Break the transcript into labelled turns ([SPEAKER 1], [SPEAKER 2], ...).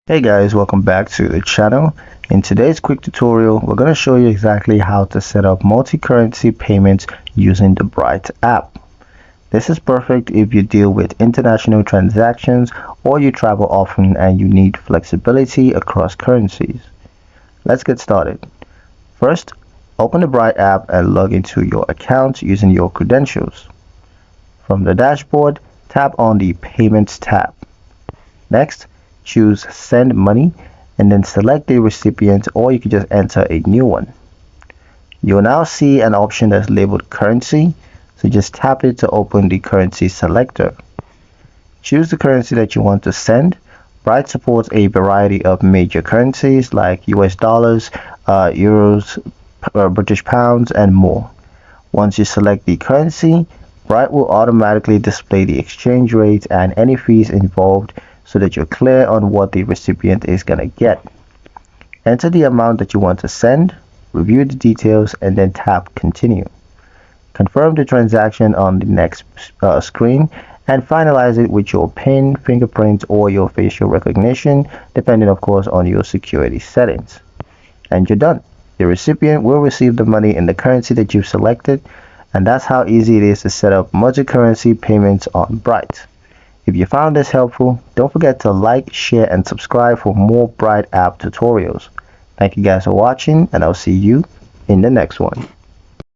[SPEAKER 1] Hey guys, welcome back to the channel. In today's quick tutorial, we're going to show you exactly how to set up multi-currency payments using the Bright app. This is perfect if you deal with international transactions or you travel often and you need flexibility across currencies. Let's get started. First, open the Bright app and log into your account using your credentials. From the dashboard, tap on the Payments tab. Next, choose Send Money and then select the recipient, or you can just enter a new one. You'll now see an option that's labeled Currency, so just tap it to open the currency selector. Choose the currency that you want to send. Bright supports a variety of major currencies like US dollars, euros, British pounds, and more. Once you select the currency, Bright will automatically display the exchange rate and any fees involved so that you're clear on what the recipient is going to get. Enter the amount that you want to send, review the details, and then tap Continue. Confirm the transaction on the next screen and finalize it with your PIN, fingerprint, or your facial recognition, depending of course on your security settings. And you're done. The recipient will receive the money in the currency that you've selected, and that's how easy it is to set up multi-currency payments on Bright. If you found this helpful, don't forget to like, share, and subscribe for more Bright app tutorials. Thank you guys for watching, and I'll see you in the next one.